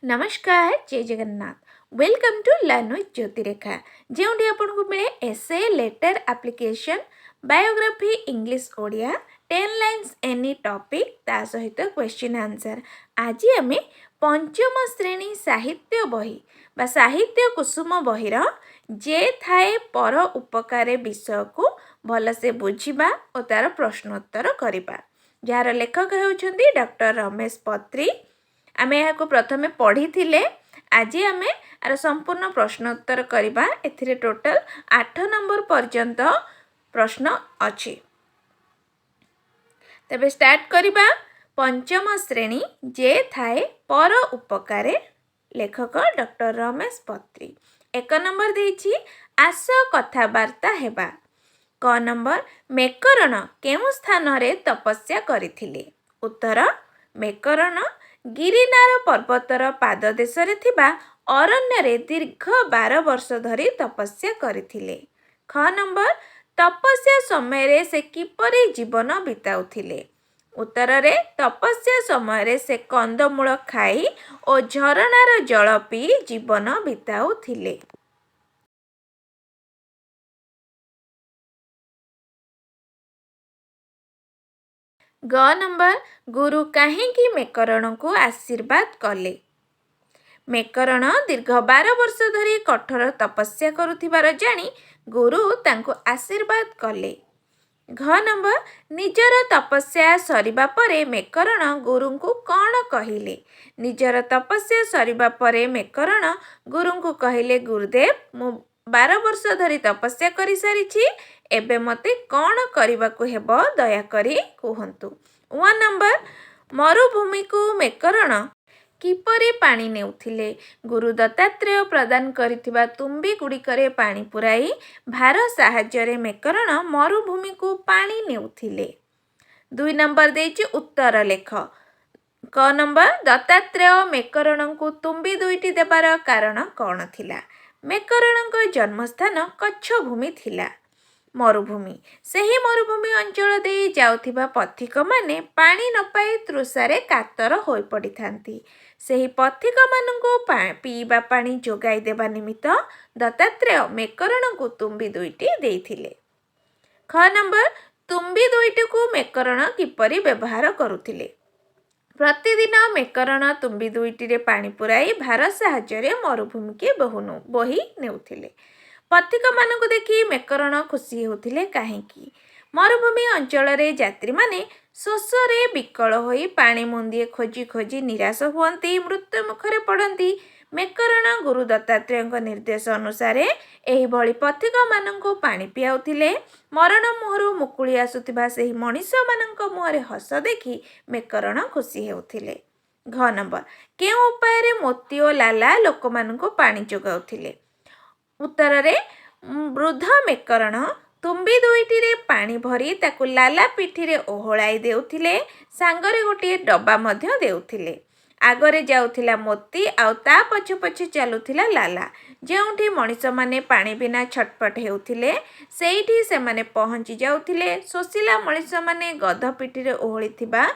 नमस्कार जय Jagannath welcome to learn with Jyotirekha Joti आपको मिले essay letter application biography English Odia 10 lines any topic ता सहित क्वेश्चन आंसर। आज आम पंचम श्रेणी साहित्य बही बा साहित्य कुसुम बहीर जे थाए पर उपकार विषय को भलसे बुझा और तार प्रश्नोत्तर करवा जार लेखक होउछंती डॉक्टर रमेश पत्री। आम यहाँ प्रथम पढ़ी आज आम आर संपूर्ण प्रश्नोत्तर करवा। ए टोटल 8 नंबर पर्यंत प्रश्न अच्छी। तबे स्टार्ट करवा। पंचम श्रेणी जे थाए पर उपकारे लेखक डॉक्टर रमेश पत्री। 1 नंबर देछि आस कथबार्ता हेबा। क नंबर मेकरण केउ स्थान रे तपस्या करिथिले। उत्तर मेकरण गिरिनार पर्वतर पाददेश अरण्य दीर्घ 12 वर्ष धरी तपस्या करथिले। ख नंबर तपस्या समय से किपरि जीवन बिताउथिले। उत्तर रे तपस्या समय से कंदमूल खाई और झरणार जल पी जीवन बिताउथिले। ग नंबर गुरु काहेकि मेकरण को आशीर्वाद कले। मेकरण दीर्घ 12 वर्ष धरी कठोर तपस्या करुथिबार जानी गुरु तांको आशीर्वाद कले। घ नंबर निजर तपस्या सरिबा परे मेकरण गुरु को कौन कहिले। निजर तपस्या सरिबा परे मेकरण गुरु को कहिले गुरुदेव मु 12 वर्ष धरी तपस्या करि सारिछि, एबे मते कौन करबा को हेबो दया करी कहंतु। 1 नंबर मरुभूमि को मेकरण किपरि पानी नेउथिले। गुरु दत्तात्रेय प्रदान करिथिबा तुम्बी गुड़िकरे पानी पुराई भार साहाय्य मेकरण मरुभूमि को पानी नेउथिले। 2 नंबर देछि उत्तर लेख। क नंबर दत्तात्रेय मेकरण को तुम्बी दुईटी देबार कारण कौन थिला। मेकरण को जन्मस्थान कच्छ भूमि थिला। मरुभूमि सही मरुभूमि अंचल दे जाउथिबा पथिक माने पानी न पाई तृषारे कातर होई पड़ी थांती। सही पथिक मानंको पीवा पानी जोगाई देबा निमित्त दत्तात्रेय मेकरण को तुम्बी दुईटी देइथिले। ख नंबर तुम्बी दुईटी को मेकरण किपरि व्यवहार करुथिले। प्रतिदिन मेकरण तुम्बी दुईटी रे पानी पुराई भार साहाय्य मरुभूमि के बोही नेउथिले। पथिक मानक देखि मेकरण खुशी होथिले काहेकि मरुभूमि अंचल रे यात्री माने शोषरे विकल होई पानी मुंदिए खोजी खोजी निराश हुअंती, मृत्यु मुखरे पड़ंती। मेकरण गुरु दत्तात्रेय निर्देश अनुसार एही भली पथिक मानंको पानी पियाउथिले। मरण मुहरु मुकुली आसुथिबा सेही मनीष मानंक मुहरे हस देखि मेकरण खुशी हेउथिले। घ नंबर केउ उपाय रे मोती ओ लाला लोक मानंको पानी जोगाउथिले। उत्तर रे वृद्ध मेकरण तुम्बी दुईटी रे पानी भरी ताकु लाला पिठी रे ओहळाई देउथिले। सांगरे गोटे डब्बा मध्य देउथिले। आगरे जाउथिला मोती आउ ता पछ पछ चालुथिला लाला। जेउठी मनीष माने पानी बिना छटपट हेउथिले सेइठी से माने पहुंची जाउथिले। सोसिला मनीष माने गध पिठी रे ओहळिथिबा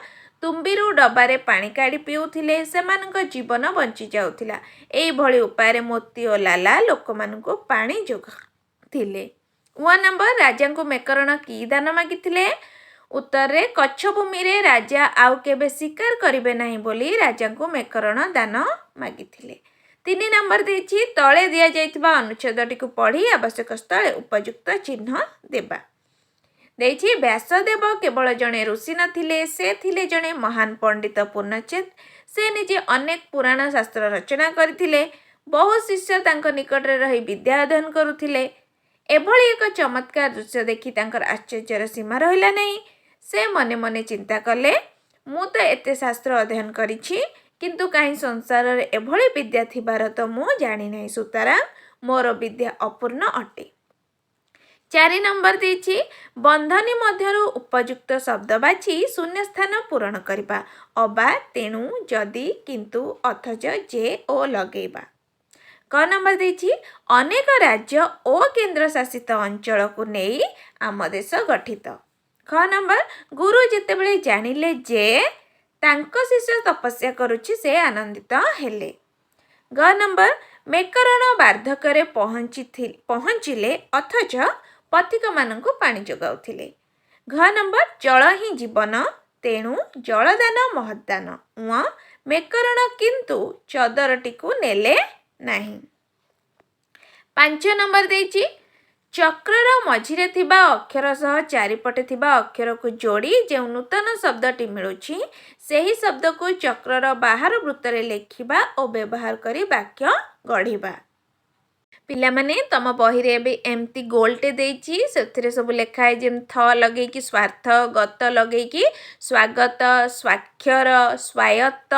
तुम्बीरू डबारे पानी काढ़ी पिउथिले, सेमानक जीवन बंची जाउथिला। एई भली उपाय मोती ओ लाला लोक मानकु पानी जोगाथिले। 1 नंबर राजा को मेकरण की दान मागिथिले। उत्तर रे कच्छ भूमि रे राजा आउ केबे शिकार करिवे नाही बोली राजा को मेकरण दान मागिथिले। 3 नंबर देछि तळे दिया जाइथिबा अनुच्छेदटी को पढ़ी आवश्यक स्थले उपयुक्त चिन्ह देबा। देछि व्यासदेव केवल जणे ऋषि नथिले, से थिले जणे महान पंडित पूर्णचेत। से निजे अनेक पुराण शास्त्र रचना करथिले। बहु शिष्य तांको निकट रे रही विद्या अध्ययन करुथिले। एभली एक चमत्कार दृश्य देखि तांकर आश्चर्यर सीमा रहिला नहीं। से मने मने चिंता कले, मु तो एते शास्त्र अध्ययन करिछि किंतु काहे संसार रे एभली विद्या थिबार तो मु जानि नहीं। सुतरां मोर विद्या अपूर्ण अटे। 4 नंबर देछि बंधनी मध्यरु उपयुक्त शब्द बाछि शून्य स्थान पूरण करबा। अबा, तेणु, जदि, किंतु, अथच, जे ओ लगेबा। क नंबर देछि अनेक राज्य ओ केंद्र शासित अंचल को नेई आम देश गठित। ख नंबर गुरु जेतेबेले जानिले जे तांको शिष्य तपस्या करुछि से आनंदित हेले। ଗ ନମ୍ବର ମେକରଣ ବାର୍ଦ୍ଧକ୍ୟରେ ପହଞ୍ଚିଲେ ଅଥଚ ପଥିକମାନଙ୍କୁ ପାଣି ଯୋଗାଉଥିଲେ। ଘ ନମ୍ବର ଜଳ ହିଁ ଜୀବନ ତେଣୁ ଜଳଦାନ ମହଦାନ। ମେକରଣ କିନ୍ତୁ ଚଦରଟିକୁ ନେଲେ ନାହିଁ। 5 ନମ୍ବର ଦେଇଛି ଚକ୍ରର ମଝିରେ ଥିବା ଅକ୍ଷର ସହ ଚାରିପଟେ ଥିବା ଅକ୍ଷରକୁ ଯୋଡ଼ି ଯେଉଁ ନୂତନ ଶବ୍ଦଟି ମିଳୁଛି ସେହି ଶବ୍ଦକୁ ଚକ୍ରର ବାହାର ବୃତ୍ତରେ ଲେଖିବା ଓ ବ୍ୟବହାର କରି ବାକ୍ୟ ଗଢ଼ିବା। ପିଲାମାନେ ତମ ବହିରେ ଏବେ ଏମିତି ଗୋଲଟେ ଦେଇଛି, ସେଥିରେ ସବୁ ଲେଖା ହେଇ ଯେମିତି ଥ ଲଗେଇକି ସ୍ୱାର୍ଥ, ଗତ ଲଗେଇକି ସ୍ୱାଗତ, ସ୍ୱାକ୍ଷର, ସ୍ୱାୟତ୍ତ,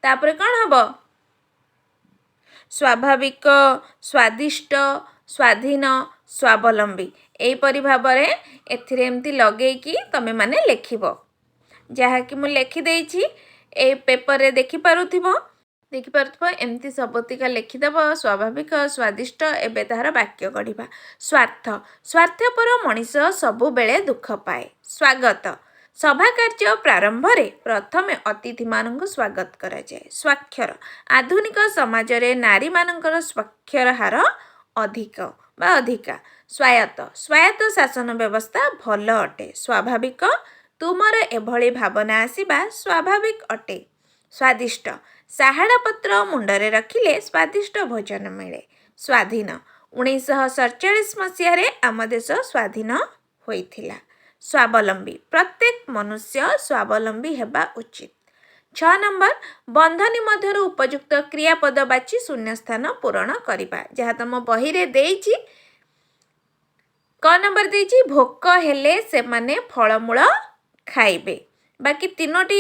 ତାପରେ କ'ଣ ହବ ସ୍ୱାଭାବିକ, ସ୍ୱାଦିଷ୍ଟ, ସ୍ୱାଧୀନ, ସ୍ୱାବଲମ୍ବୀ। ଏହିପରି ଭାବରେ ଏଥିରେ ଏମିତି ଲଗେଇକି ତମେମାନେ ଲେଖିବ। ଯାହାକି ମୁଁ ଲେଖିଦେଇଛି ଏଇ ପେପରରେ ଦେଖିପାରୁଥିବ ଏମିତି ସବୁତିକା ଲେଖିଦେବ ସ୍ୱାଭାବିକ, ସ୍ୱାଦିଷ୍ଟ। ଏବେ ତାହାର ବାକ୍ୟ ଗଢ଼ିବା। ସ୍ୱାର୍ଥ, ସ୍ୱାର୍ଥପର ମଣିଷ ସବୁବେଳେ ଦୁଃଖ ପାଏ। ସ୍ୱାଗତ, ସଭା କାର୍ଯ୍ୟ ପ୍ରାରମ୍ଭରେ ପ୍ରଥମେ ଅତିଥିମାନଙ୍କୁ ସ୍ୱାଗତ କରାଯାଏ। ସ୍ୱାକ୍ଷର, ଆଧୁନିକ ସମାଜରେ ନାରୀମାନଙ୍କର ସ୍ୱାକ୍ଷର ହାର ଅଧିକା। ସ୍ୱାୟତ୍ତ, ସ୍ୱାୟତ୍ତ ଶାସନ ବ୍ୟବସ୍ଥା ଭଲ ଅଟେ। ସ୍ୱାଭାବିକ, ତୁମର ଏଭଳି ଭାବନା ଆସିବା ସ୍ୱାଭାବିକ ଅଟେ। ସ୍ୱାଦିଷ୍ଟ, ସାହାଡ଼ା ପତ୍ର ମୁଣ୍ଡରେ ରଖିଲେ ସ୍ୱାଦିଷ୍ଟ ଭୋଜନ ମିଳେ। ସ୍ୱାଧୀନ, 1947 ମସିହାରେ ଆମ ଦେଶ ସ୍ୱାଧୀନ ହୋଇଥିଲା। ସ୍ୱାବଲମ୍ବୀ, ପ୍ରତ୍ୟେକ ମନୁଷ୍ୟ ସ୍ୱାବଲମ୍ବୀ ହେବା ଉଚିତ। 6 ନମ୍ବର ବନ୍ଧନୀ ମଧ୍ୟରୁ ଉପଯୁକ୍ତ କ୍ରିୟାପଦ ବାଛି ଶୂନ୍ୟସ୍ଥାନ ପୂରଣ କରିବା। ଯାହା ତମ ବହିରେ ଦେଇଛି। କ ନମ୍ବର ଦେଇଛି ଭୋକ ହେଲେ ସେମାନେ ଫଳମୂଳ ଖାଇବେ। ବାକି 3ଟି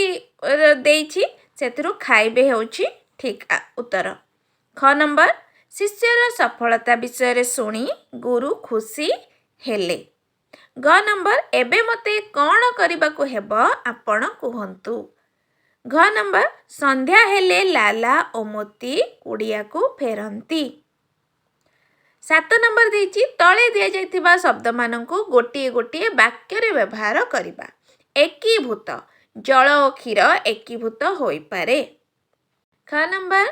ଦେଇଛି, ସେଥିରୁ ଖାଇବେ ହେଉଛି ଠିକ୍ ଉତ୍ତର। ଖ ନମ୍ବର ଶିଷ୍ୟର ସଫଳତା ବିଷୟରେ ଶୁଣି ଗୁରୁ ଖୁସି ହେଲେ। ଗ ନମ୍ବର ଏବେ ମୋତେ କ'ଣ କରିବାକୁ ହେବ ଆପଣ କୁହନ୍ତୁ। ଘ ନମ୍ବର ସନ୍ଧ୍ୟା ହେଲେ ଲାଲା ଓ ମୋତି କୁଡ଼ିଆକୁ ଫେରନ୍ତି। 7 ନମ୍ବର ଦେଇଛି ତଳେ ଦିଆଯାଇଥିବା ଶବ୍ଦମାନଙ୍କୁ ଗୋଟିଏ ଗୋଟିଏ ବାକ୍ୟରେ ବ୍ୟବହାର କରିବା। ଏକୀଭୂତ, ଜଳ ଓ କ୍ଷୀର ଏକୀଭୂତ ହୋଇପାରେ। ଖ ନମ୍ବର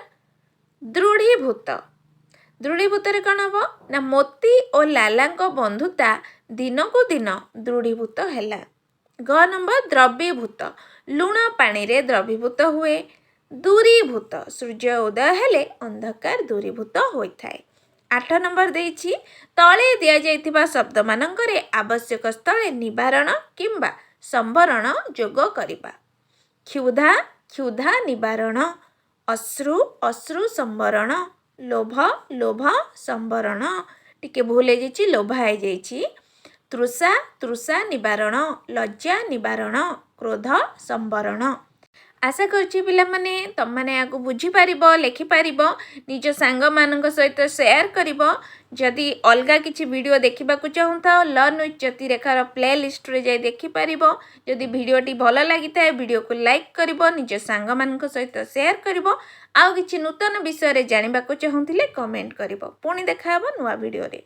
ଦୃଢ଼ୀଭୂତ, ଦୃଢ଼ୀଭୂତରେ କ'ଣ ହେବ ନା ମୋତି ଓ ଲାଲାଙ୍କ ବନ୍ଧୁତା ଦିନକୁ ଦିନ ଦୃଢ଼ୀଭୂତ ହେଲା। ଗ ନମ୍ବର ଦ୍ରବୀଭୂତ, ଲୁଣ ପାଣିରେ ଦ୍ରବୀଭୂତ ହୁଏ। ଦୂରୀଭୂତ, ସୂର୍ଯ୍ୟ ଉଦୟ ହେଲେ ଅନ୍ଧକାର ଦୂରୀଭୂତ ହୋଇଥାଏ। 8 ନମ୍ବର ଦେଇଛି ତଳେ ଦିଆଯାଇଥିବା ଶବ୍ଦମାନଙ୍କରେ ଆବଶ୍ୟକ ସ୍ଥଳେ ନିବାରଣ କିମ୍ବା ସମ୍ବରଣ ଯୋଗ କରିବା। କ୍ଷୁଧା, କ୍ଷୁଧା ନିବାରଣ। ଅଶ୍ରୁ, ଅଶ୍ରୁ ସମ୍ବରଣ। ଲୋଭ, ଲୋଭ ସମ୍ବରଣ। ଟିକେ ଭୁଲ ହେଇଯାଇଛି, ଲୋଭା ହେଇଯାଇଛି। ତୃଷା, ତୃଷା ନିବାରଣ। ଲଜ୍ଜା ନିବାରଣ। କ୍ରୋଧ ସମ୍ବରଣ। ଆଶା କରୁଛି ପିଲାମାନେ ତମମାନେ ଆକୁ ବୁଝିପାରିବ, ଲେଖିପାରିବ, ନିଜ ସାଙ୍ଗମାନଙ୍କ ସହିତ ସେୟାର କରିବ। ଯଦି ଅଲଗା କିଛି ଭିଡ଼ିଓ ଦେଖିବାକୁ ଚାହୁଁଥାଅ ଲର୍ନ ୱିଥ୍ ଜ୍ୟୋତିରେଖାର ପ୍ଲେଲିଷ୍ଟରେ ଯାଇ ଦେଖିପାରିବ। ଯଦି ଭିଡ଼ିଓଟି ଭଲ ଲାଗିଥାଏ ଭିଡ଼ିଓକୁ ଲାଇକ୍ କରିବ, ନିଜ ସାଙ୍ଗମାନଙ୍କ ସହିତ ସେୟାର କରିବ। ଆଉ କିଛି ନୂତନ ବିଷୟରେ ଜାଣିବାକୁ ଚାହୁଁଥିଲେ କମେଣ୍ଟ କରିବ। ପୁଣି ଦେଖାହେବ ନୂଆ ଭିଡ଼ିଓରେ।